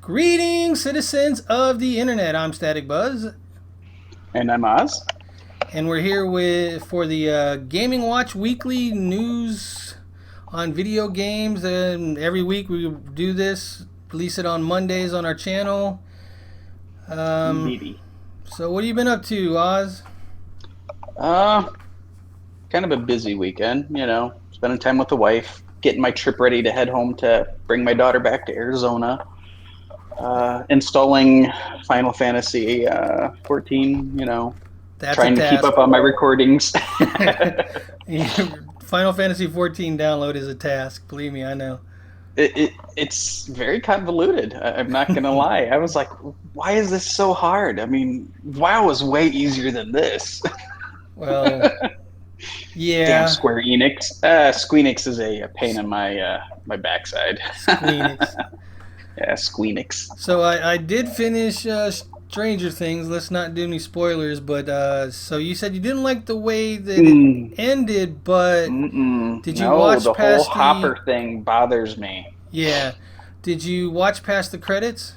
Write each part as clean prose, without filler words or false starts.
Greetings, citizens of the internet. I'm Static Buzz, And I'm Oz. and we're here for the Gaming Watch weekly news on video games. And every week we do this, release it on Mondays on our channel. Um, Indeedy. so what have you been up to, Oz? Uh, Kind of a busy weekend, spending time with the wife, getting my trip ready to head home to bring my daughter back to Arizona, installing Final Fantasy 14, That's a trying to keep task. up on my recordings. Final Fantasy 14 download is a task. Believe me, I know. It's very convoluted. I'm not gonna lie. I was like, why is this so hard? I mean, WoW is way easier than this. Well, Damn yeah, Square Enix. Squeenix is a pain in my backside. Squeenix. Yeah, Squeenix. So I did finish Stranger Things. Let's not do any spoilers, but so you said you didn't like the way that it Mm, ended, but did you no, watch the whole past the? Hopper thing bothers me. Yeah, did you watch past the credits?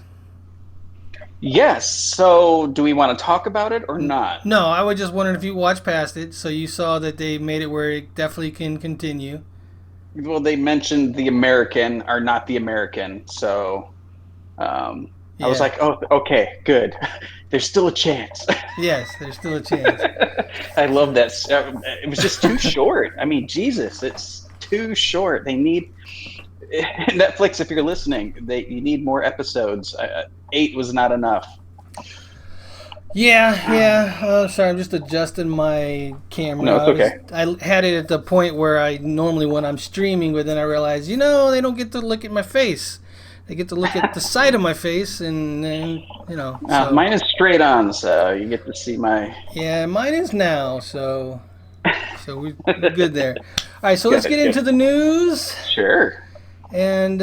Yes. So, do we want to talk about it or not? No, I was just wondering if you watched past it, so you saw that they made it where it definitely can continue. Well, they mentioned the American are not the American, so I was Yeah, like, oh, okay, good. There's still a chance. yes, there's still a chance. I love that. It was just too short. I mean, Jesus, it's too short. They need Netflix. If you're listening, you need more episodes. 8 was not enough. Yeah, yeah. Sorry, I'm just adjusting my camera. No, it's okay. I had it at the point where I normally when I'm streaming, but then I realized, they don't get to look at my face. They get to look at the side of my face, and then So Mine is straight on, so you get to see my. yeah, mine is now. So we're good there. All right, so let's Good, get good. into the news. Sure. And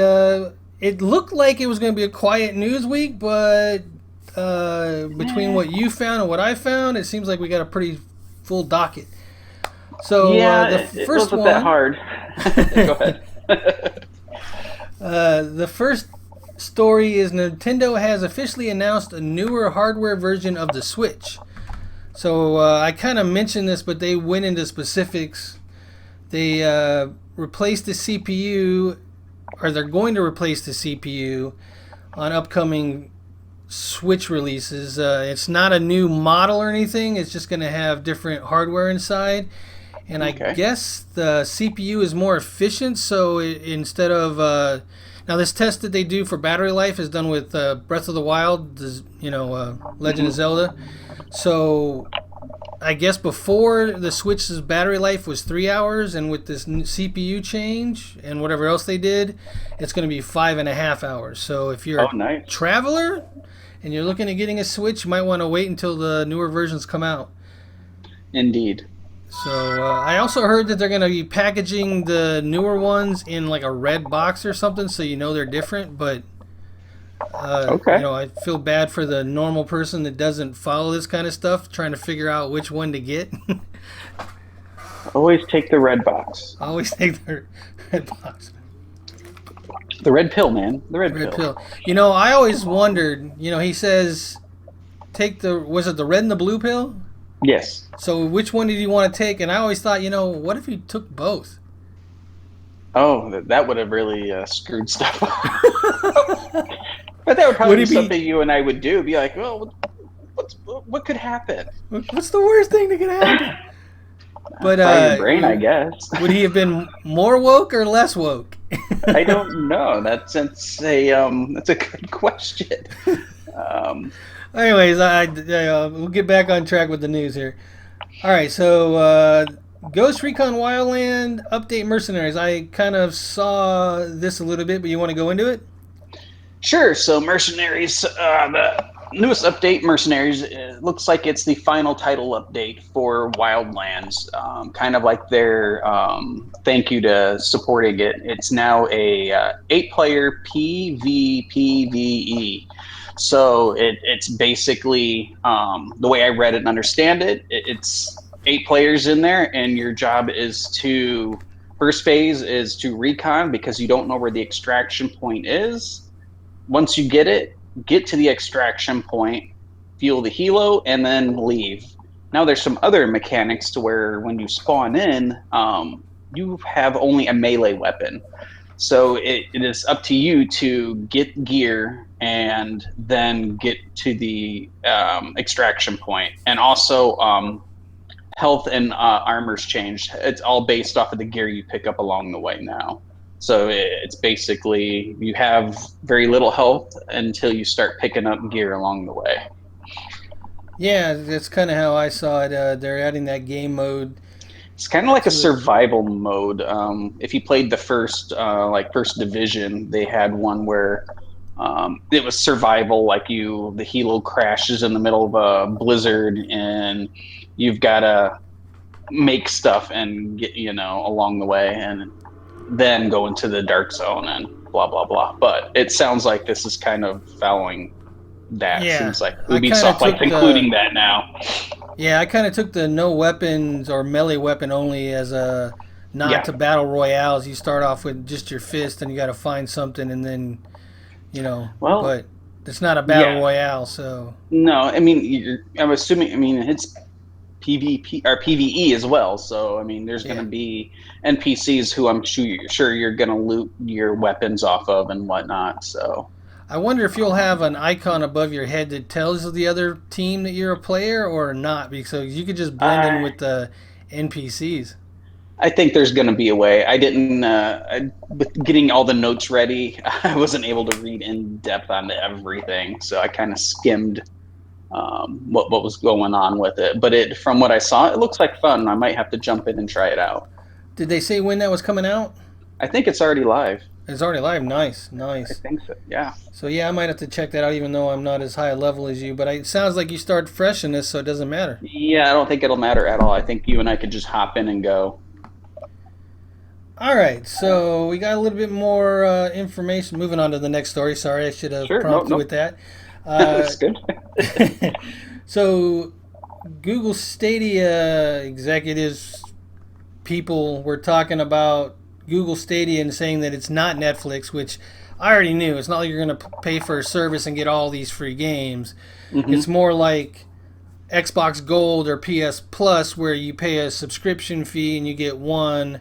it looked like it was going to be a quiet news week, but between what you found and what I found, it seems like we got a pretty full docket. So Yeah, the it first wasn't that one, hard. Go ahead. the first story is Nintendo has officially announced a newer hardware version of the Switch. So I kind of mentioned this, but they went into specifics. They replaced the CPU, or they're going to replace the CPU on upcoming Switch releases. It's not a new model or anything. It's just going to have different hardware inside. And I Okay. guess the CPU is more efficient. So instead of now this test that they do for battery life is done with Breath of the Wild, Legend of Zelda. So I guess before the Switch's battery life was 3 hours, and with this CPU change and whatever else they did, it's going to be 5.5 hours. So if you're Oh, a nice. traveler and you're looking at getting a Switch, you might want to wait until the newer versions come out. Indeed. So I also heard that they're going to be packaging the newer ones in like a red box or something, so they're different. But Okay. I feel bad for the normal person that doesn't follow this kind of stuff, trying to figure out which one to get. Always take the red box. I always take the red box. The red pill, man. The red Red pill. pill. I always wondered, he says take was it the red and the blue pill? Yes. So which one did you want to take? And I always thought, what if you took both? Oh, that would have really screwed stuff up. But that would probably Would be it be something you and I would do. Be like, well, what could happen? what's the worst thing that could happen? But Fry your brain, I guess. would he have been more woke or less woke? I don't know. That's a good question. Um, Anyways, we'll get back on track with the news here. All right, so Ghost Recon Wildland update Mercenaries. I kind of saw this a little bit, but you want to go into it? Sure. So, Mercenaries, the newest update, Mercenaries, looks like it's the final title update for Wildlands. Kind of like their thank you to supporting it. It's now a 8-player PvPvE. So it's basically the way I read it and understand it. It's 8 players in there, and your job is to first phase is to recon because you don't know where the extraction point is. Once you get it, get to the extraction point, fuel the helo, and then leave. Now there's some other mechanics to where when you spawn in, you have only a melee weapon. So it is up to you to get gear and then get to the extraction point. And also, health and armor's changed. It's all based off of the gear you pick up along the way now. So it's basically you have very little health until you start picking up gear along the way. Yeah, that's kind of how I saw it. They're adding that game mode It's kind of like a to it. survival mode. If you played the first like first division, they had one where it was survival. Like the helo crashes in the middle of a blizzard, and you've got to make stuff and get along the way, and then go into the dark zone and blah blah blah. But it sounds like this is kind of following that. Yeah, Seems like I kind of Ubisoft likes took the including that now. yeah I kind of took the no weapons or melee weapon only as a nod Yeah. to battle royales. You start off with just your fist, and you got to find something, and then Well, but it's not a battle yeah. royale, so No, I mean, I'm assuming. I mean, it's PvP or PvE as well. So I mean, there's going yeah. to be NPCs who I'm sure you're going to loot your weapons off of and whatnot. So I wonder if you'll have an icon above your head that tells the other team that you're a player or not, because you could just blend in I with the NPCs. I think there's going to be a way. I didn't with getting all the notes ready. I wasn't able to read in depth on everything, so I kind of skimmed what was going on with it. But from what I saw, it looks like fun. I might have to jump in and try it out. Did they say when that was coming out? I think it's already live. It's already live. Nice, I nice. think so. Yeah. So yeah, I might have to check that out, even though I'm not as high a level as you. But it sounds like you start fresh in this, so it doesn't matter. Yeah, I don't think it'll matter at all. I think you and I could just hop in and go. All right, so we got a little bit more information. Moving on to the next story. Sorry, I should have Sure. No, prompted you no. with that. Uh, That's good. so Google Stadia executives, people were talking about Google Stadia and saying that it's not Netflix, which I already knew. It's not like you're going to pay for a service and get all these free games. Hmm. It's more like Xbox Gold or PS Plus, where you pay a subscription fee and you get one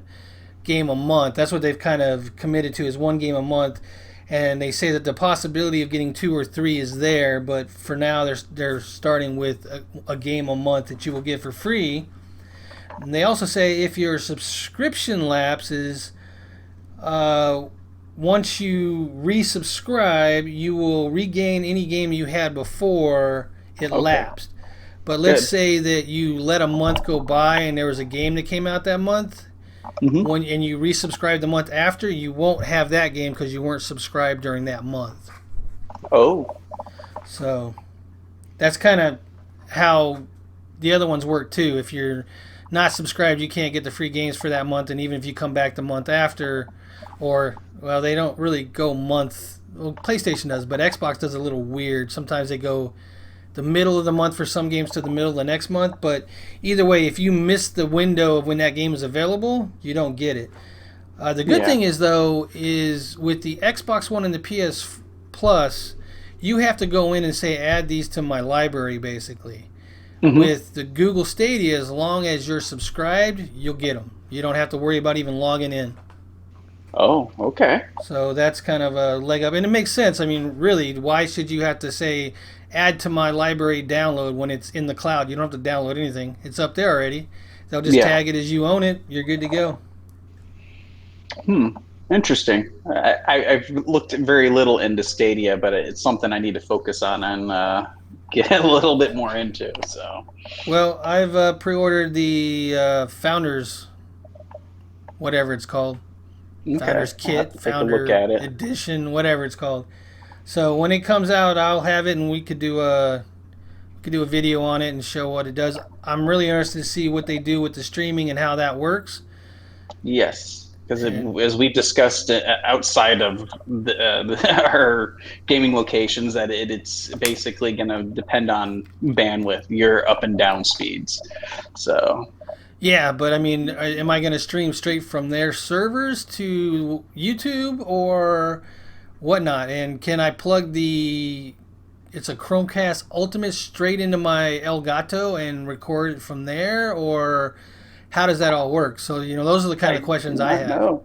game a month. That's what they've kind of committed to, is one game a month. And they say that the possibility of getting two or three is there, but for now they're starting with a game a month that you will get for free. And they also say if your subscription lapses, once you resubscribe, you will regain any game you had before it Okay. lapsed. But let's Good. say that you let a month go by and there was a game that came out that month, Hmm. when and you resubscribe the month after, you won't have that game because you weren't subscribed during that month. Oh. So that's kind of how the other ones work too. If you're not subscribed, you can't get the free games for that month, and even if you come back the month after, or well, they don't really go month. Well, PlayStation does, but Xbox does a little weird. Sometimes they go the middle of the month for some games to the middle of the next month. But either way, if you miss the window of when that game is available, you don't get it. The good Yeah. thing is though, is with the Xbox One and the PS Plus, you have to go in and say add these to my library basically. Hmm. With the Google Stadia, as long as you're subscribed, you'll get them. You don't have to worry about even logging in. Oh. Okay. So that's kind of a leg up, and it makes sense. I mean, really, why should you have to say add to my library download when it's in the cloud? You don't have to download anything; it's up there already. They'll just Yeah. tag it as you own it. You're good to go. Hmm. Interesting. I've looked very little into Stadia, but it's something I need to focus on and get a little bit more into. So. Well, I've pre-ordered the Founders, whatever it's called, Okay. Founders I'll have Kit, to take a look Founder at it. Edition, whatever it's called. So when it comes out, I'll have it, and we could do a video on it and show what it does. I'm really interested to see what they do with the streaming and how that works. Yes, because And as we've discussed outside of our gaming locations, that it's basically going to depend on bandwidth, your up and down speeds. So, yeah, but I mean, am I going to stream straight from their servers to YouTube, or whatnot. And can I plug the? It's a Chromecast Ultimate straight into my Elgato and record it from there, or how does that all work? So those are the kind I of questions do I not have. know.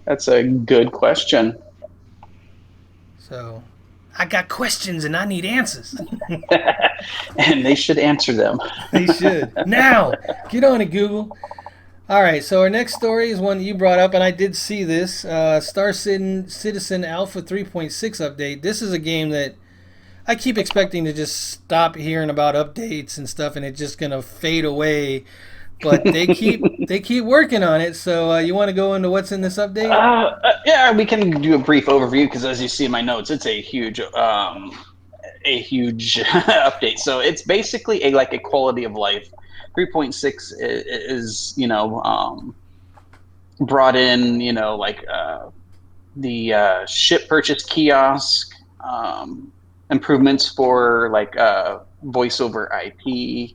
That's a good question. So I got questions and I need answers. And they should answer them. They should now get on it, Google. All right, so our next story is one that you brought up, and I did see this Citizen Alpha 3.6 update. This is a game that I keep expecting to just stop hearing about updates and stuff, and it's just gonna fade away. But they keep working on it. So you want to go into what's in this update? Yeah, we can do a brief overview because, as you see in my notes, it's a huge update. So it's basically like a quality of life. 3.6 is brought in the ship purchase kiosk, improvements for like voice over IP,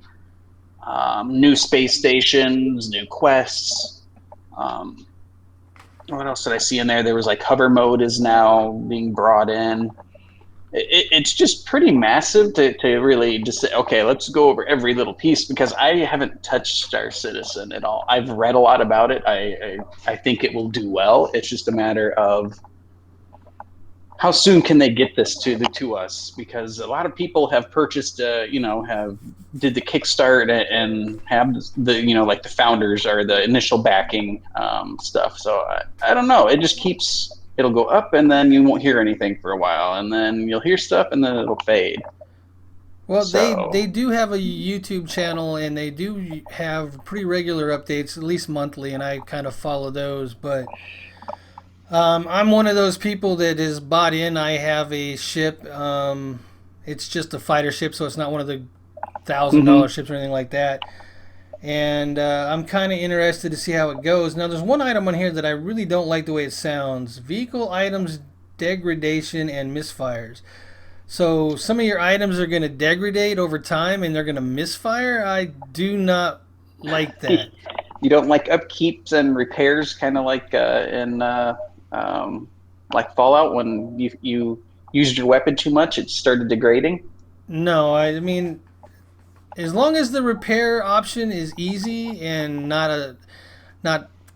new space stations, new quests. Um, what else did I see in there? There was like hover mode is now being brought in. It's just pretty massive to really just say, okay, let's go over every little piece because I haven't touched Star Citizen at all. I've read a lot about it. I think it will do well. It's just a matter of how soon can they get this to us, because a lot of people have purchased have did the kickstart and have the like the founders or the initial backing stuff. So I don't know, it just keeps, it'll go up and then you won't hear anything for a while and then you'll hear stuff and then it'll fade. Well, they So do have a YouTube channel and they do have pretty regular updates, at least monthly, and I kind of follow those. But I'm one of those people that is bought in. I have a ship. It's just a fighter ship, so it's not one of the $1,000 mhm. ships or anything like that. And I'm kind of interested to see how it goes. Now, there's one item on here that I really don't like the way it sounds: vehicle items degradation and misfires. So some of your items are going to degrade over time and they're going to misfire. I do not like that. You don't like upkeeps and repairs, kind of like in um, like Fallout when you used your weapon too much, it started degrading. No, I mean, as long as the repair option is easy and not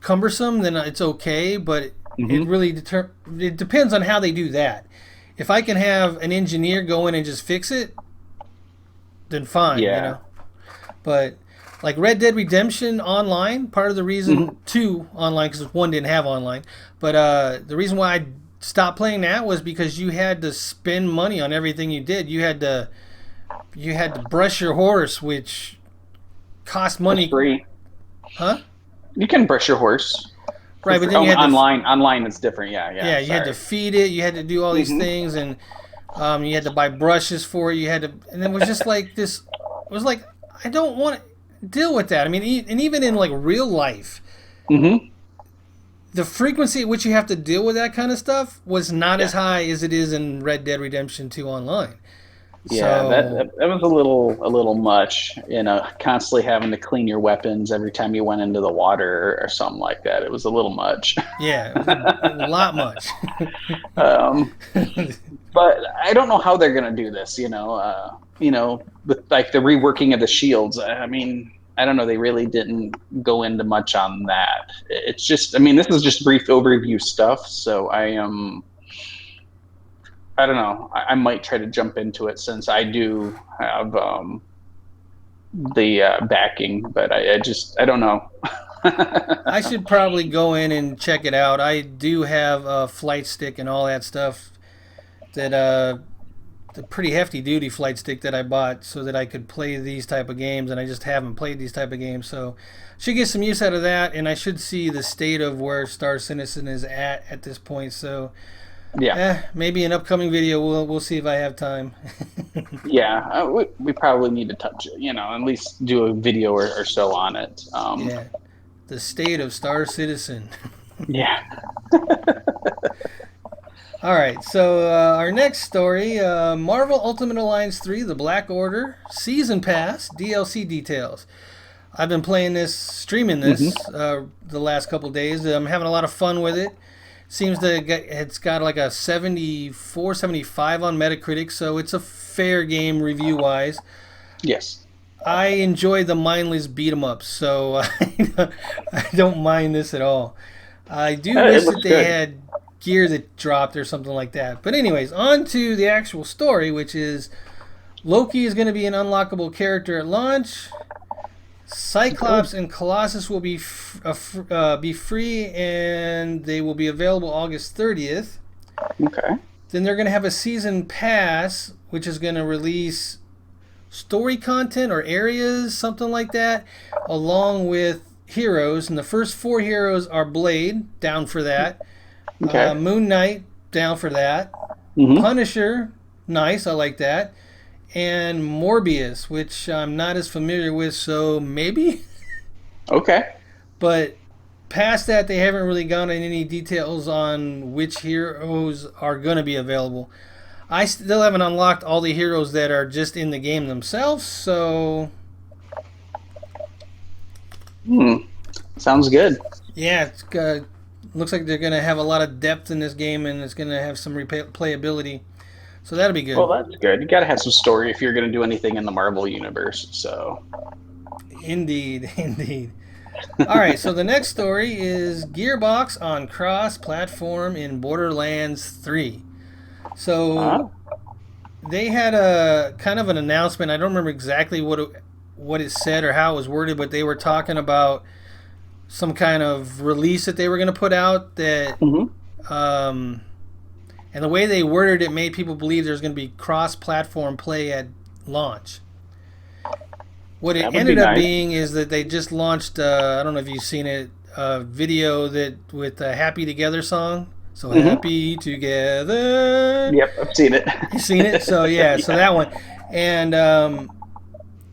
cumbersome, then it's okay. But it Hmm. really it depends on how they do that. If I can have an engineer go in and just fix it, then fine. Yeah. But like Red Dead Redemption Online, part of the Hmm. reason two online because one didn't have online, but the reason why I stopped playing that was because you had to spend money on everything you did. You had to brush your horse, which cost For money, free. huh? You can brush your horse for Right, but free. then Oh, you had to, online. Online is different. Yeah, yeah. yeah, you had to Sorry. feed it. You had to do all these Hmm. things, and you had to buy brushes for it. You had to, and it was just like this. It was like I don't want to deal with that. I mean, and even in like real life, Hmm. the frequency at which you have to deal with that kind of stuff was not Yeah. as high as it is in Red Dead Redemption 2 online. Yeah, So, that was a little much, constantly having to clean your weapons every time you went into the water or something like that. It was a little much. yeah, it was a lot much. um, but I don't know how they're going to do this, with like the reworking of the shields. I mean, I don't know. They really didn't go into much on that. It's just, I mean, this is just brief overview stuff. So I don't know. I might try to jump into it since I do have the backing, but I don't know. I should probably go in and check it out. I do have a flight stick and all that stuff that the pretty hefty duty flight stick that I bought so that I could play these type of games, and I just haven't played these type of games. So should get some use out of that, and I should see the state of where Star Citizen is at this point. So Yeah, maybe an upcoming video we'll see if I have time. yeah. We probably need to touch it, at least do a video or so on it. Yeah, the state of Star Citizen. Yeah. All right, so our next story, Marvel Ultimate Alliance 3, The Black Order, Season Pass, DLC details. I've been playing this, streaming Hmm. this the last couple days. I'm having a lot of fun with it. Seems to it's got like a 74, 75 on Metacritic, so it's a fair game review wise. Yes. I enjoy the mindless beat 'em ups, so I don't mind this at all. I do It wish that looks they good. had gear that dropped or something like that. But anyways, on to the actual story, which is Loki is going to be an unlockable character at launch. Good. Cyclops and Colossus will be free, and they will be available August 30th. Okay. Then they're going to have a season pass, which is going to release story content or areas, something like that, along with heroes. And the first four heroes are Blade, down for that. Okay. Moon Knight, down for that. Mm-hmm. Punisher, nice, I like that. And Morbius, which I'm not as familiar with, so maybe. Okay. But past that, they haven't really gone into any details on which heroes are going to be available. I still haven't unlocked all the heroes that are just in the game themselves, so Hmm. Sounds good. yeah, looks like they're going to have a lot of depth in this game, and it's going to have some replayability. So that'll be Well, good. that's good. You got to have some story if you're going to do anything in the Marvel universe. So, Indeed, indeed. All right, so the next story is Gearbox on cross-platform in Borderlands 3. uh, So they had a kind of an announcement. I don't remember exactly what it said or how it was worded, but they were talking about some kind of release that they were going to put out that mm-hmm. um, and the way they worded it made people believe there's going to be cross-platform play at launch. What it That would be ended up nice. being is that they just launched. I don't know if you've seen it. A video that with the "Happy Together" song. So Mm-hmm. happy together. Yep, I've seen it. You seen it? So yeah. So Yeah. that one, and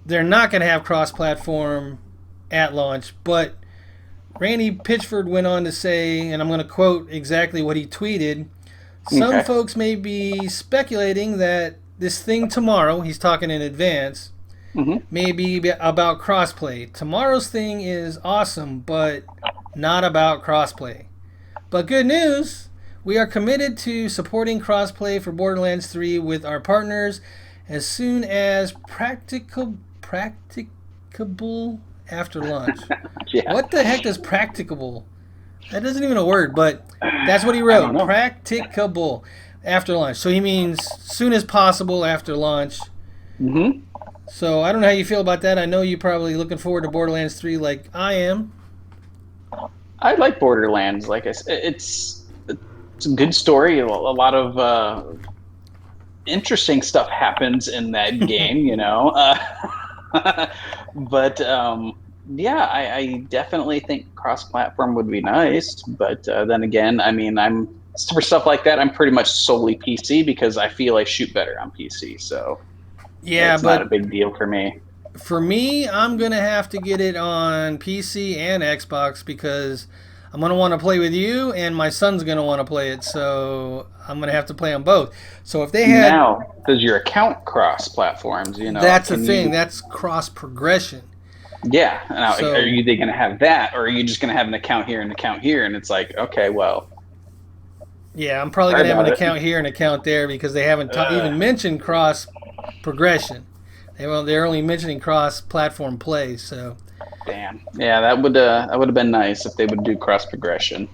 they're not going to have cross-platform at launch. But Randy Pitchford went on to say, and I'm going to quote exactly what he tweeted. Some Okay. folks may be speculating that this thing tomorrow, he's talking in advance, Mm-hmm. may be about crossplay. Tomorrow's thing is awesome, but not about crossplay. But good news, we are committed to supporting crossplay for Borderlands 3 with our partners as soon as practicable after launch. Yeah. What the heck does practicable? That isn't even a word, but that's what he I don't wrote. know. Practicable after launch. So he means soon as possible after launch. Mm-hmm. So I don't know how you feel about that. I know you're probably looking forward to Borderlands 3 like I am. I like Borderlands. Like I said, it's a good story. A lot of interesting stuff happens in that game. But yeah, I definitely think cross-platform would be nice. But then again, I mean, I'm for stuff like that. I'm pretty much solely PC because I feel I shoot better on PC. So Yeah, it's not a but big deal for me. for me, I'm going to have to get it on PC and Xbox because I'm going to want to play with you and my son's going to want to play it. So I'm going to have to play on both. So if they had, Now, does your account cross platforms? that's the Can thing, you? that's cross progression. Yeah. Now, are So you they going to have that, or are you just going to have an account here and an account here? And it's like, okay, well, yeah, I'm probably sorry going to have an about it. account here and account there because they haven't even mentioned cross progression. They're only mentioning cross platform play. So Damn. Yeah, that would have been nice if they would do cross progression.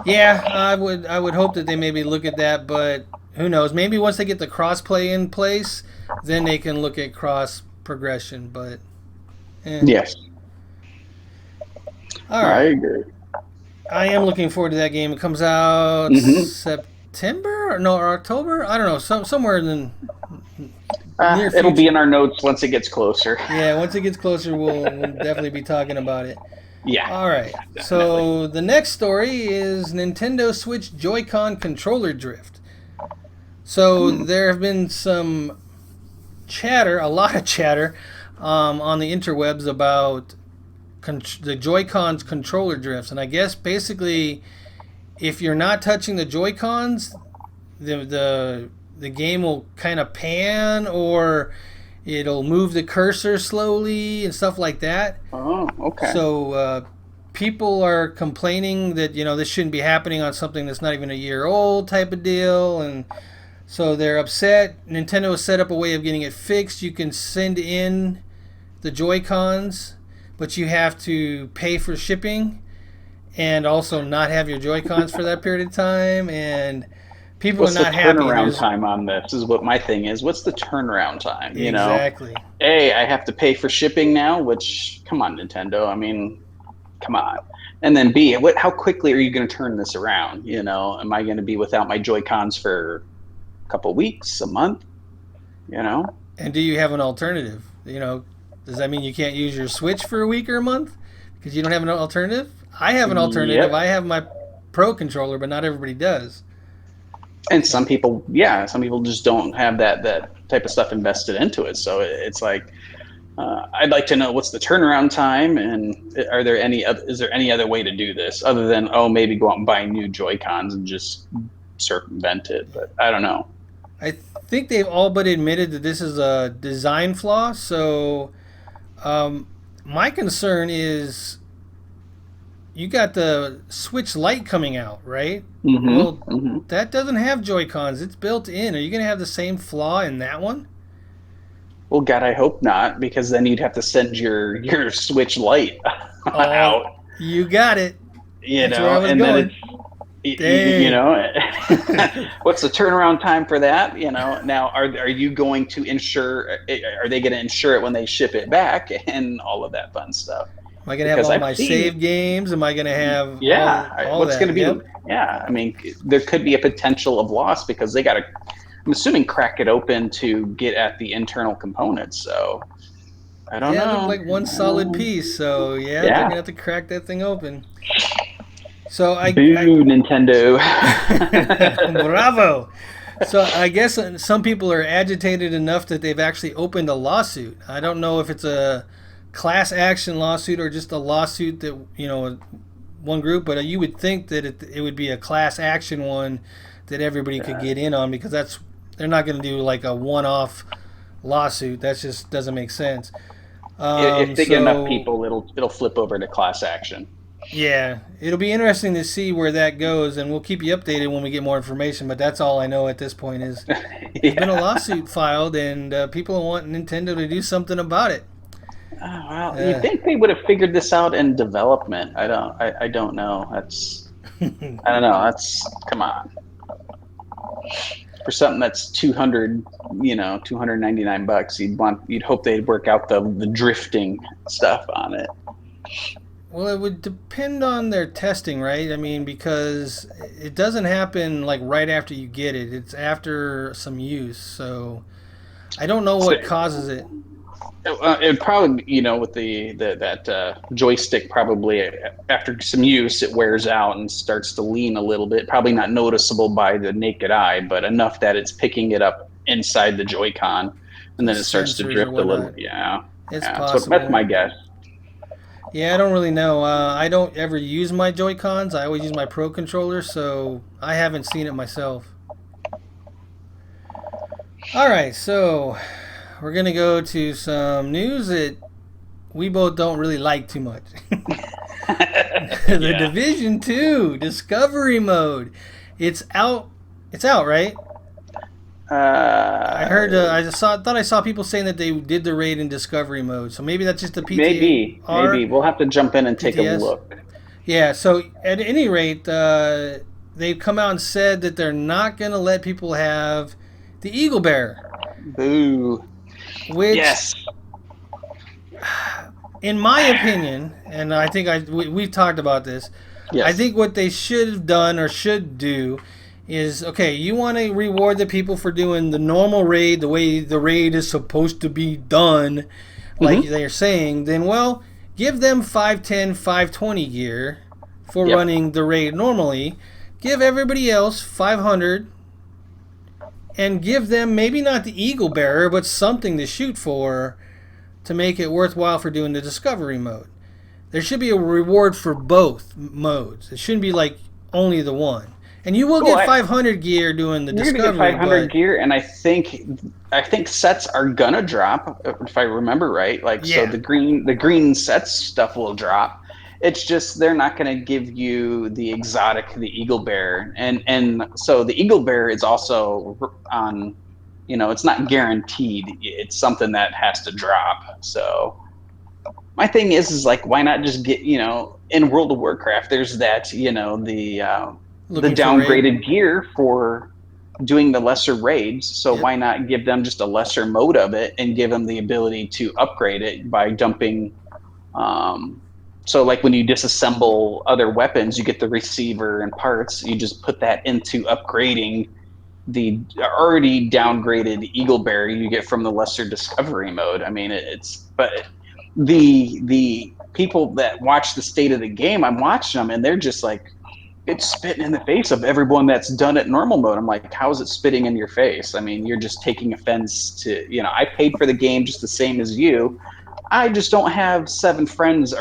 yeah, I would hope that they maybe look at that, but who knows? Maybe once they get the cross play in place, then they can look at cross progression. But Yes, all I right, agree. I am looking forward to that game. It comes out Hmm. September or no or October. I don't know, somewhere in the near It'll be future. in our notes once it gets closer. Yeah, once it gets closer, we'll definitely be talking about it. Yeah, All right. definitely. So the next story is Nintendo Switch Joy-Con controller drift. So Hmm. there have been some chatter, a lot of chatter, on the interwebs about the Joy-Cons controller drifts, and I guess basically, if you're not touching the Joy-Cons, the game will kind of pan or it'll move the cursor slowly and stuff like that. Oh, okay. So people are complaining that this shouldn't be happening on something that's not even a year old type of deal, and so they're upset. Nintendo has set up a way of getting it fixed. You can send in the Joy Cons, but you have to pay for shipping, and also not have your Joy Cons for that period of time. And people are What's the not happy. turnaround time on this? Is what my thing is. What's the turnaround time? Exactly. A, I have to pay for shipping now, which, come on, Nintendo. I mean, come on. And then B, how quickly are you going to turn this around? Am I going to be without my Joy Cons for a couple weeks, a month? And do you have an alternative? Does that mean you can't use your Switch for a week or a month because you don't have an alternative? I have an alternative. Yep. I have my Pro controller, but not everybody does. And some people just don't have that type of stuff invested into it. So it's like, I'd like to know what's the turnaround time, and is there any other way to do this other than maybe go out and buy new Joy Cons and just circumvent it? But I don't know. I think they've all but admitted that this is a design flaw. So my concern is you got the Switch Lite coming out, right? That doesn't have Joy Cons. It's built in. Are you going to have the same flaw in that one? Well, God, I hope not, because then you'd have to send your Switch Lite out. You got it. That's where I was and going. Then what's the turnaround time for that? Now are you going to insure? Are they going to insure it when they ship it back and all of that fun stuff? Am I going to have all my save games? Am I going to have all what's going to be? Yep. I mean, there could be a potential of loss because they got to. I'm assuming crack it open to get at the internal components. So I don't know. Yeah, it looked like one solid piece. So they're going to have to crack that thing open. So Nintendo. Bravo. So I guess some people are agitated enough that they've actually opened a lawsuit. I don't know if it's a class action lawsuit or just a lawsuit that one group, but you would think that it would be a class action one that everybody could get in on, because they're not going to do like a one-off lawsuit. That just doesn't make sense. If they get enough people, it'll flip over to class action. Yeah, it'll be interesting to see where that goes, and we'll keep you updated when we get more information. But that's all I know at this point is there's been a lawsuit filed, and people want Nintendo to do something about it. Oh, well, you think they would have figured this out in development? I don't know. That's I don't know. That's, come on. For something that's $299, you'd hope they'd work out the drifting stuff on it. Well, it would depend on their testing, right? I mean, because it doesn't happen like right after you get it. It's after some use. So I don't know what causes it. It probably, with that joystick, probably after some use, it wears out and starts to lean a little bit. Probably not noticeable by the naked eye, but enough that it's picking it up inside the Joy-Con, and then it starts to drift a little. Yeah, it's possible. That's my guess. Yeah, I don't really know. I don't ever use my Joy-Cons. I always use my Pro controller, so I haven't seen it myself. All right, so we're going to go to some news that we both don't really like too much. The Division 2 Discovery Mode. It's out. It's out, right? I heard. Thought I saw people saying that they did the raid in Discovery Mode. So maybe that's just a PTR. Maybe we'll have to jump in and take a look. Yeah. So at any rate, they've come out and said that they're not going to let people have the Eagle Bearer. Boo. Which, in my opinion, and I think we've talked about this. Yes. I think what they should have done or should do is, okay, you want to reward the people for doing the normal raid, the way the raid is supposed to be done, like they're saying, then, well, give them 510, 520 gear for running the raid normally. Give everybody else 500, and give them maybe not the Eagle Bearer, but something to shoot for to make it worthwhile for doing the Discovery Mode. There should be a reward for both modes. It shouldn't be like only the one. And you will get 500 gear doing the Discovery. You're gonna get 500 gear, and I think sets are gonna drop, if I remember right. So the green sets stuff will drop, It's just they're not going to give you the exotic, the eagle bear, and so the eagle bear is also on, it's not guaranteed. It's something that has to drop. So my thing is like, why not just get, in World of Warcraft, there's that, the Looking for raid. downgraded gear for doing the lesser raids. So Yep. why not give them just a lesser mode of it and give them the ability to upgrade it by dumping. Um, so like when you disassemble other weapons, you get the receiver and parts. You just put that into upgrading the already downgraded Eagle Bear you get from the lesser discovery mode. I mean, it's but the people that watch the state of the game, I'm watching them and they're just like, it's spitting in the face of everyone that's done it normal mode. I'm like, how is it spitting in your face? I mean, you're just taking offense to, I paid for the game just the same as you. I just don't have 7 friends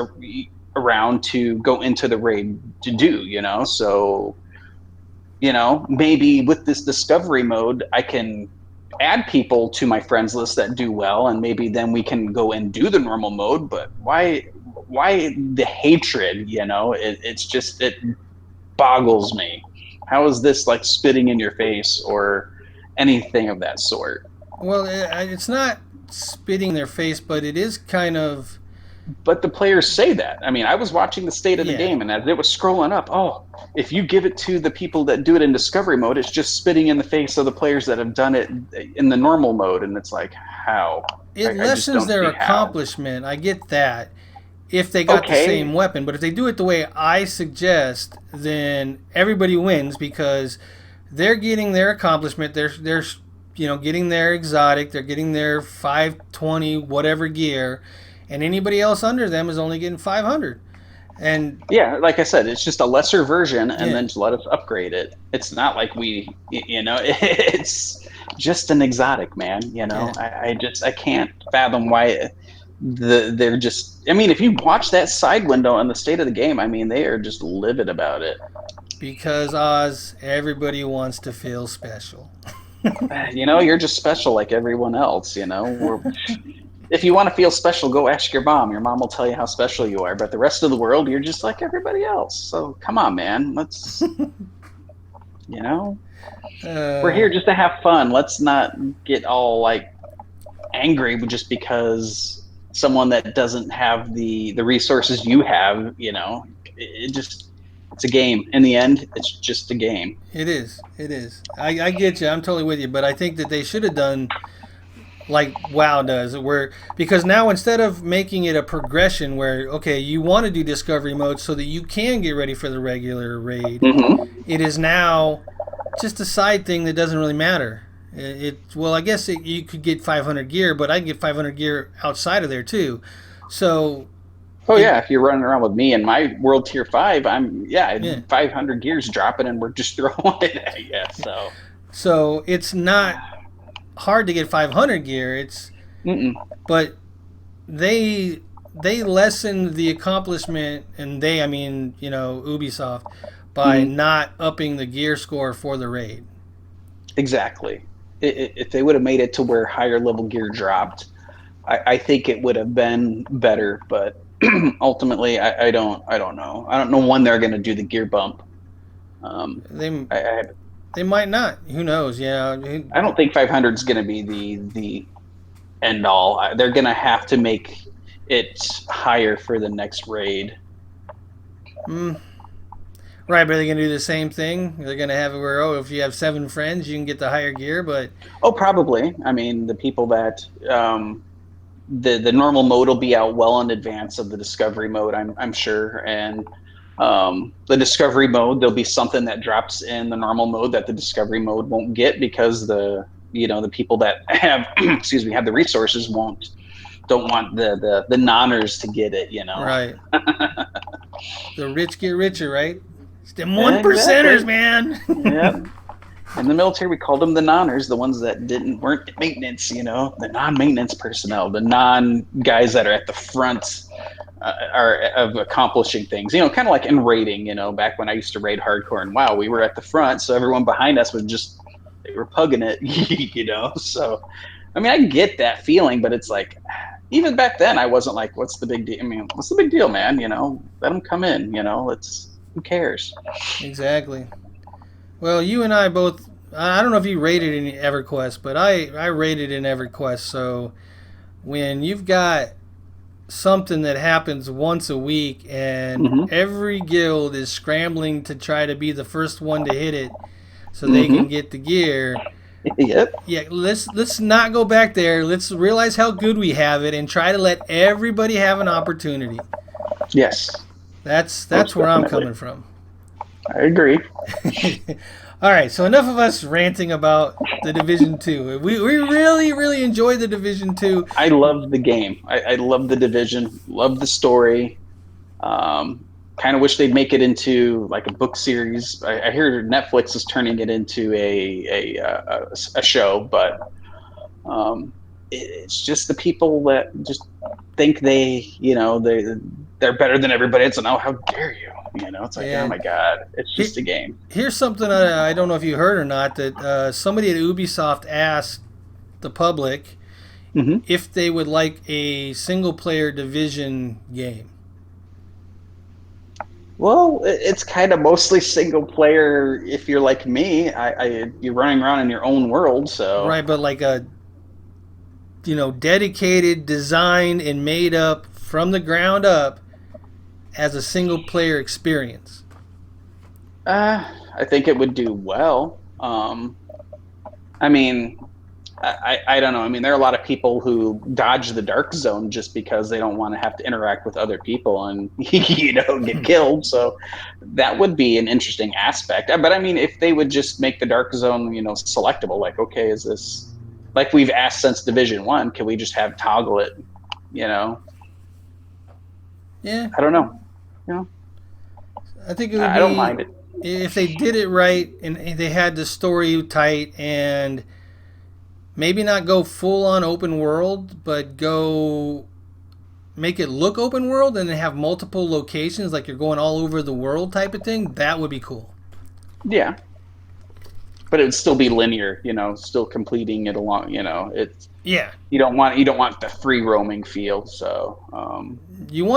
around to go into the raid to do, So, maybe with this discovery mode, I can add people to my friends list that do well, and maybe then we can go and do the normal mode. But why the hatred? It's just, it boggles me. How is this like spitting in your face or anything of that sort? Well, it's not spitting in their face, but it is kind of, But the players say that. I mean, I was watching the state of the yeah. game, and as it was scrolling up, oh, if you give it to the people that do it in discovery mode, it's just spitting in the face of the players that have done it in the normal mode. And it's like, how? It I just lessens don't their see how. accomplishment. I get that. If they got the Okay, same weapon, but if they do it the way I suggest, then everybody wins because they're getting their accomplishment. They're getting their exotic. They're getting their 520 whatever gear, and anybody else under them is only getting 500. And yeah, like I said, it's just a lesser version, and yeah, then just let us upgrade it. It's not like it's just an exotic, man. yeah, I can't fathom why they're just. I mean, if you watch that side window on the state of the game, I mean, they are just livid about it. because Oz, everybody wants to feel special. You're just special like everyone else. If you want to feel special, go ask your mom. Your mom will tell you how special you are. But the rest of the world, you're just like everybody else. So come on, man. You know, we're uh, here just to have fun. Let's not get all like angry just because someone that doesn't have the resources you have. It just it's a game. In the end, it's just a game. it is. It is. I get you. I'm totally with you. But I think that they should have done like WoW does, where because now instead of making it a progression where okay you want to do discovery mode so that you can get ready for the regular raid, Mm-hmm. it is now just a side thing that doesn't really matter. Well, I guess you could get 500 gear, but I can get 500 gear outside of there too. So Oh it yeah, if you're running around with me in my world tier 5, I'm yeah. 500 gears dropping, and we're just throwing it at you. So, So it's not hard to get 500 gear. It's mm-mm. but they they lessened the accomplishment, and I mean, Ubisoft, by Mm-hmm. not upping the gear score for the raid. Exactly. If they would have made it to where higher level gear dropped, I think it would have been better. But ultimately, I don't know. I don't know when they're going to do the gear bump. Um, They I, I they might not. Who knows? Yeah. I don't think 500 is going to be the end all. They're going to have to make it higher for the next raid. Mm, right, but they're gonna do the same thing. They're gonna have it where if you have 7 friends, you can get the higher gear. But Oh, probably. I mean, the people that the normal mode will be out well in advance of the discovery mode. I'm sure, and the discovery mode, there'll be something that drops in the normal mode that the discovery mode won't get because the people that have excuse me have the resources don't want the nonners to get it. right, the rich get richer, right? It's them one percenters, Exactly. man. Yep. In the military, we called them the nonners, the ones that weren't maintenance, the non-maintenance personnel, the non-guys that are at the front are of accomplishing things. Kind of like in raiding. Back when I used to raid hardcore and WoW, we were at the front, so everyone behind us was just they were pugging it. So I mean, I get that feeling, but it's like even back then, I wasn't like, "What's the big deal?" I mean, what's the big deal, man? Let them come in. Let's. Who cares? Exactly. Well, you and I both. I don't know if you rated in EverQuest, but I rated in EverQuest. So when you've got something that happens once a week and Mm-hmm. every guild is scrambling to try to be the first one to hit it so they can Mm-hmm. get the gear. Yep. Yeah, let's not go back there. Let's realize how good we have it and try to let everybody have an opportunity. Yes. That's Most where I'm definitely. coming from. I agree. All right, so enough of us ranting about the Division Two. We really really enjoy the Division Two. I love the game. I love the division. Love the story. Um, kind of wish they'd make it into like a book series. I hear Netflix is turning it into a show, but um, it's just the people that just think they're better than everybody else. And oh, how dare you? It's like, oh Yeah, my god, it's Here, just a game. here's something I don't know if you heard or not that somebody at Ubisoft asked the public Hmm. if they would like a single player Division game. Well, it's kind of mostly single player. If you're like me, you're running around in your own world, so. Right, but like a dedicated, designed and made up from the ground up as a single player experience. I think it would do well. I mean, I don't know. I mean, there are a lot of people who dodge the dark zone just because they don't want to have to interact with other people and get killed. So that would be an interesting aspect. But I mean, if they would just make the dark zone, selectable, like, okay, is this like we've asked since Division 1? Can we just have toggle it? You know, Yeah, I don't know. You know, I think it would I don't be mind it. if they did it right and they had the story tight and maybe not go full on open world, but go make it look open world and then have multiple locations like you're going all over the world type of thing. That would be cool. Yeah, but it would still be linear. Still completing it along. It's Yeah, you don't want the free roaming feel. So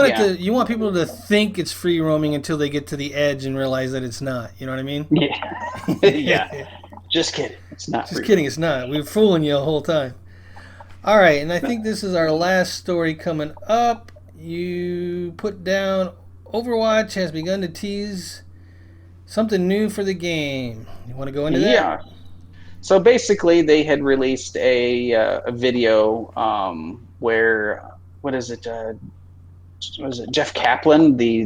yeah, you want people to think it's free roaming until they get to the edge and realize that it's not. You know what I mean? yeah, yeah. Just kidding. It's not Just free kidding, roaming. it's not. We were fooling you the whole time. All right, and I think this is our last story coming up. You put down Overwatch has begun to tease something new for the game. You want to go into that? Yeah. So basically, they had released a video where what is it? Was it Jeff Kaplan, the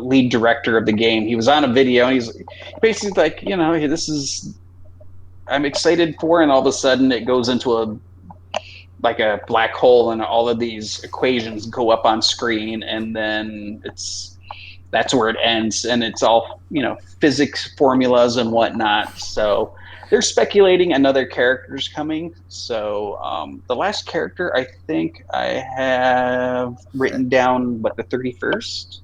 lead director of the game? He was on a video and he's basically like, hey, this is I'm excited for, and all of a sudden it goes into a black hole, and all of these equations go up on screen, and then that's where it ends, and it's all physics formulas and whatnot. So they're speculating another character's coming. So the last character I think I have written down, what, the 31st.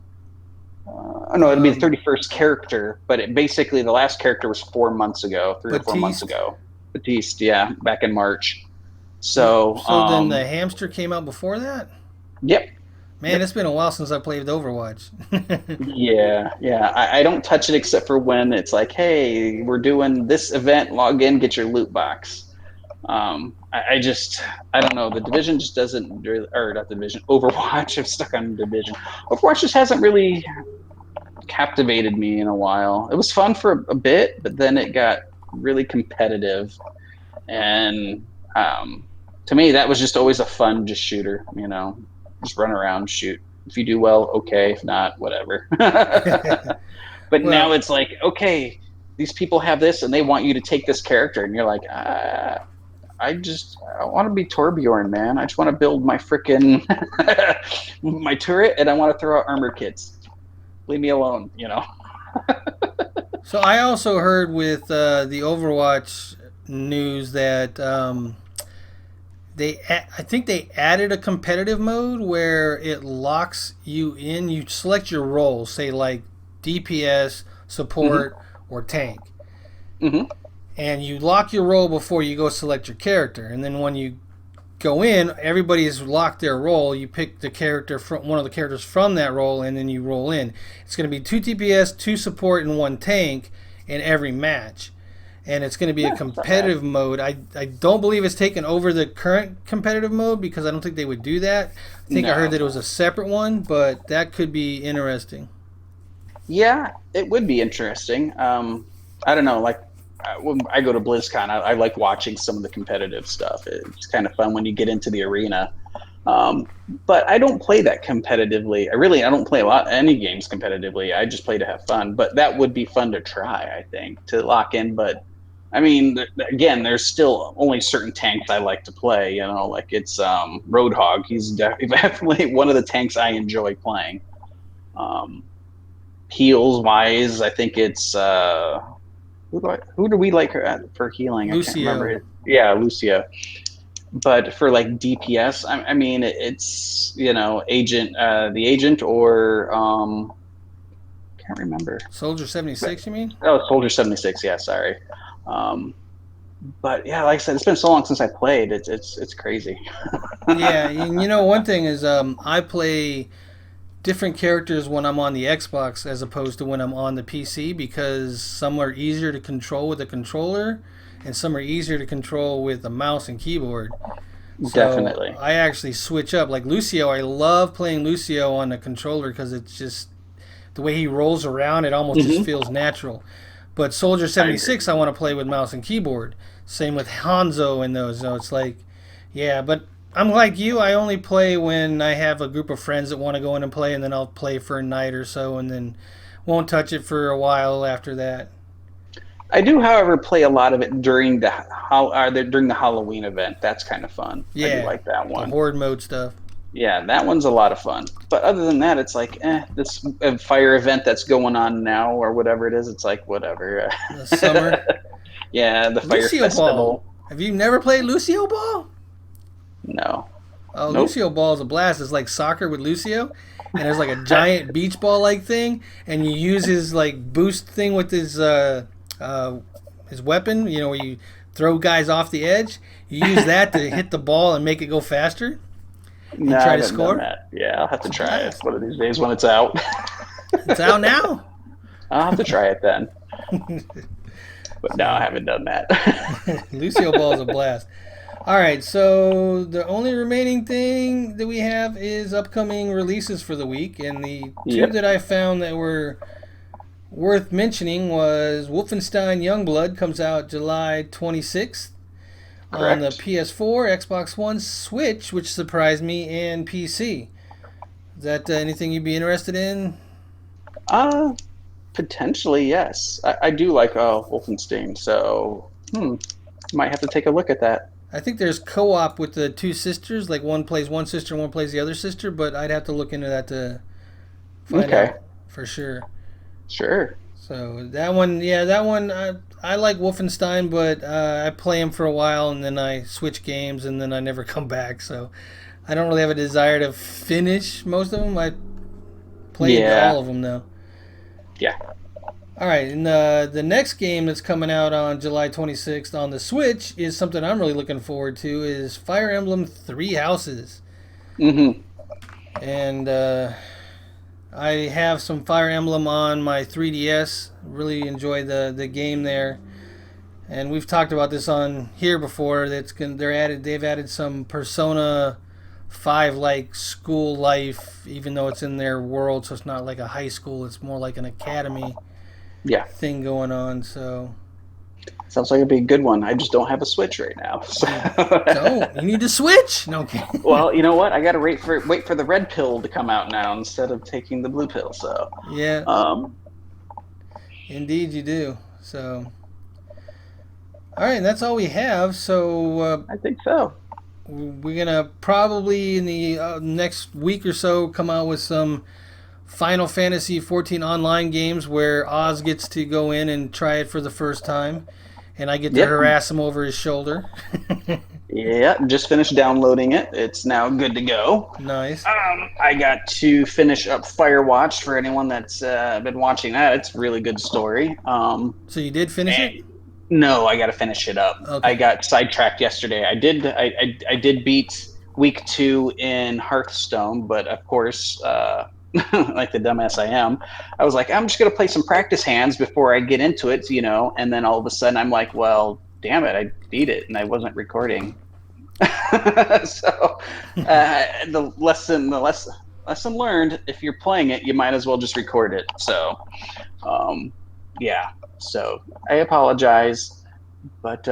No, it'd be the Um, 31st character, but basically the last character was 4 months ago, 3 or 4 months Batiste. ago. Batiste, yeah, back in March. So, So then the hamster came out before that? yep, Man, yep. it's been a while since I played Overwatch. Yeah, yeah. I don't touch it except for when it's like, hey, we're doing this event, log in, get your loot box. I don't know. The division just doesn't really, or not the division, Overwatch. I'm stuck on division. Overwatch just hasn't really captivated me in a while. It was fun for a bit, but then it got really competitive. And to me, that was just always a fun just shooter, just run around, shoot. If you do well, okay. If not, whatever. But now Well, it's like, okay, these people have this and they want you to take this character. And you're like, I want to be Torbjorn, man. I just want to build my freaking my turret and I want to throw out armor kits. Leave me alone. so I also heard with the Overwatch news that I think they added a competitive mode where it locks you in. You select your role, say like DPS, Mm-hmm. support, or tank, Mm-hmm. and you lock your role before you go select your character. And then when you go in, everybody's locked their role. You pick the character from one of the characters from that role, and then you roll in. It's going to be 2 DPS, 2 support, and 1 tank in every match. And it's going to be a competitive mode. I don't believe it's taken over the current competitive mode because I don't think they would do that. I think I heard that it was a separate one, but that could be interesting. Yeah, it would be interesting. I don't know, like when I go to BlizzCon, I like watching some of the competitive stuff. It's kind of fun when you get into the arena. But I don't play that competitively. I don't play any games competitively. I just play to have fun. But that would be fun to try, I think, to lock in. But I mean, again, there's still only certain tanks I like to play. You know, like it's Roadhog. He's definitely one of the tanks I enjoy playing. Heals wise, I think it's who do we like for healing? Lucio. I can't remember. Yeah, Lucio. But for like DPS, I mean, it's agent, the agent, or can't remember. Soldier 76, you mean? Oh, Soldier 76. Yeah, sorry. But yeah, like I said, it's been so long since I played. It's crazy. Yeah, one thing is I play different characters when I'm on the Xbox as opposed to when I'm on the PC because some are easier to control with a controller and some are easier to control with a mouse and keyboard. So Definitely. I actually switch up. Like Lucio, I love playing Lucio on the controller because it's just the way he rolls around, it almost just feels natural. But Soldier 76, I want to play with mouse and keyboard. Same with Hanzo and those. So it's like, yeah, but I'm like you. I only play when I have a group of friends that want to go in and play, and then I'll play for a night or so, and then won't touch it for a while after that. I do, however, play a lot of it during the Halloween event. That's kind of fun. Yeah, I do like that one. The horde mode stuff. Yeah, that one's a lot of fun. But other than that, it's like, this fire event that's going on now or whatever it is, it's like, whatever. The summer. Yeah, the fire Lucio festival. Ball. Have you never played Lucio Ball? No. Oh, Nope. Lucio Ball is a blast. It's like soccer with Lucio. And there's like a giant beach ball like thing. And you use his like boost thing with his weapon, where you throw guys off the edge. You use that to hit the ball and make it go faster. And No, try I to haven't score. done that. Yeah, I'll have to try it one of these days when it's out. It's out now. I'll have to try it then. But no, I haven't done that. Lucio Ball is a blast. All right, so the only remaining thing that we have is upcoming releases for the week, and the two that I found that were worth mentioning was Wolfenstein Youngblood comes out July 26th on the PS4, Xbox One, Switch, which surprised me, and PC. Is that anything you'd be interested in? Potentially, yes. I do like Wolfenstein, so might have to take a look at that. I think there's co-op with the two sisters, like one plays one sister, one plays the other sister, but I'd have to look into that to find out for sure. Sure. So that one, I like Wolfenstein, but I play him for a while and then I switch games and then I never come back. So I don't really have a desire to finish most of them. I played all of them though. Yeah. All right, and the next game that's coming out on July 26th on the Switch is something I'm really looking forward to. Is Fire Emblem Three Houses. Mm-hmm. And I have some Fire Emblem on my 3DS. Really enjoy the game there. And we've talked about this on here before. They've added some Persona 5 like school life, even though it's in their world, so it's not like a high school. It's more like an academy. Thing going on. So sounds like it'd be a good one. I just don't have a Switch right now. So. You need to switch. No. Okay. Well, you know what? I got to wait for the red pill to come out now instead of taking the blue pill. So yeah. Indeed, you do. So all right, and that's all we have. So I think so. We're gonna probably in the next week or so come out with some Final Fantasy 14 online games where Oz gets to go in and try it for the first time, and I get to harass him over his shoulder. Yeah, just finished downloading it. It's now good to go. Nice. I got to finish up Firewatch for anyone that's been watching that. It's a really good story. So you did finish it? No, I got to finish it up. I Okay. got sidetracked yesterday. I did beat week 2 in Hearthstone, but of course, like the dumbass I am, I was like, I'm just gonna play some practice hands before I get into it, And then all of a sudden, I'm like, well, damn it, I beat it, and I wasn't recording. So the lesson learned: if you're playing it, you might as well just record it. So um, yeah. So I apologize, but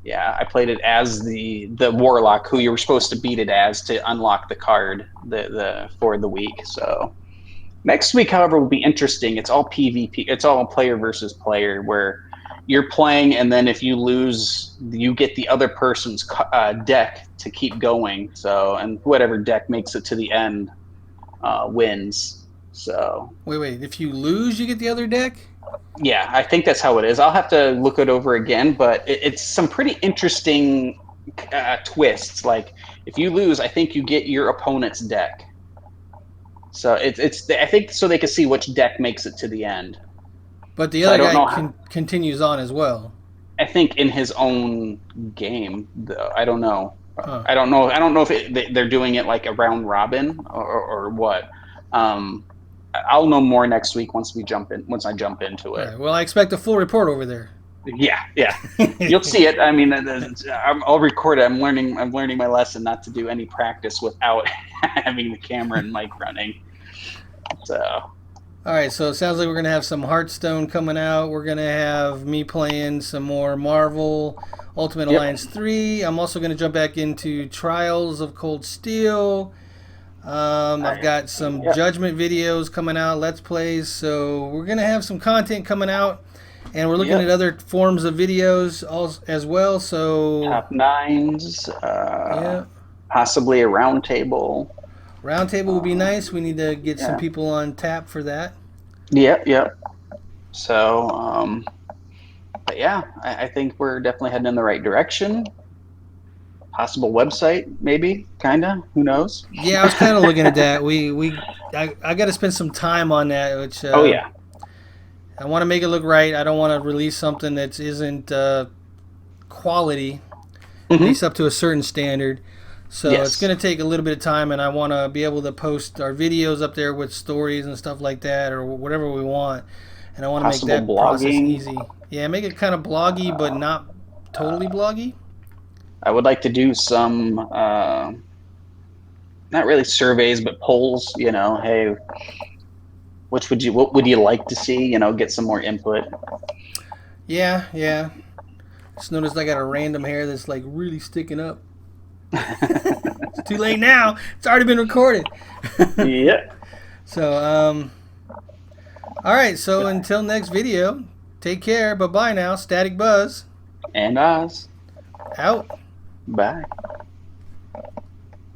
yeah, I played it as the warlock who you were supposed to beat it as to unlock the card the for the week. So next week, however, will be interesting. It's all PvP. It's all player versus player, where you're playing, and then if you lose, you get the other person's deck to keep going. So, and whatever deck makes it to the end wins. So, Wait. If you lose, you get the other deck? yeah, I think that's how it is. I'll have to look it over again, but it's some pretty interesting twists. Like if you lose, I think you get your opponent's deck. So it's I think so they can see which deck makes it to the end. But the So I other don't guy know. continues on as well. I think in his own game, though. I don't know. Huh. I don't know. I don't know if they're doing it like a round robin or what. Um, I'll know more next week once we jump in. Once I jump into All it. right. Well, I expect a full report over there. Yeah, yeah. You'll see it. I mean, I'll record it. I'm learning. I'm learning my lesson not to do any practice without having the camera and mic running. So All right, so it sounds like we're gonna have some Hearthstone coming out. We're gonna have me playing some more Marvel Ultimate yep, Alliance 3. I'm also gonna jump back into Trials of Cold Steel. I've got some yep, Judgment videos coming out, Let's Plays. So we're gonna have some content coming out, and we're looking at yep. other forms of videos as well. So Top nines, yeah, possibly a round table. Roundtable would be nice. We need to get some Yeah, people on tap for that. yep, yep. So, but yeah, I think we're definitely heading in the right direction. Possible website, maybe, kinda. Who knows? Yeah, I was kind of looking at that. I got to spend some time on that, which Oh yeah. I want to make it look right. I don't want to release something that isn't quality, at Hmm. least up to a certain standard. So it's Yes. going to take a little bit of time, and I want to be able to post our videos up there with stories and stuff like that, or whatever we want. And I want to make Possible that process blogging. easy. Yeah, make it kind of bloggy, but not totally bloggy. I would like to do some, not really surveys, but polls. Hey, what would you like to see? Get some more input. Yeah. Just noticed I got a random hair that's like really sticking up. It's too late now. It's already been recorded. Yeah. So, all right. So until next video, take care. Bye bye now. Static Buzz And Oz. out. Bye.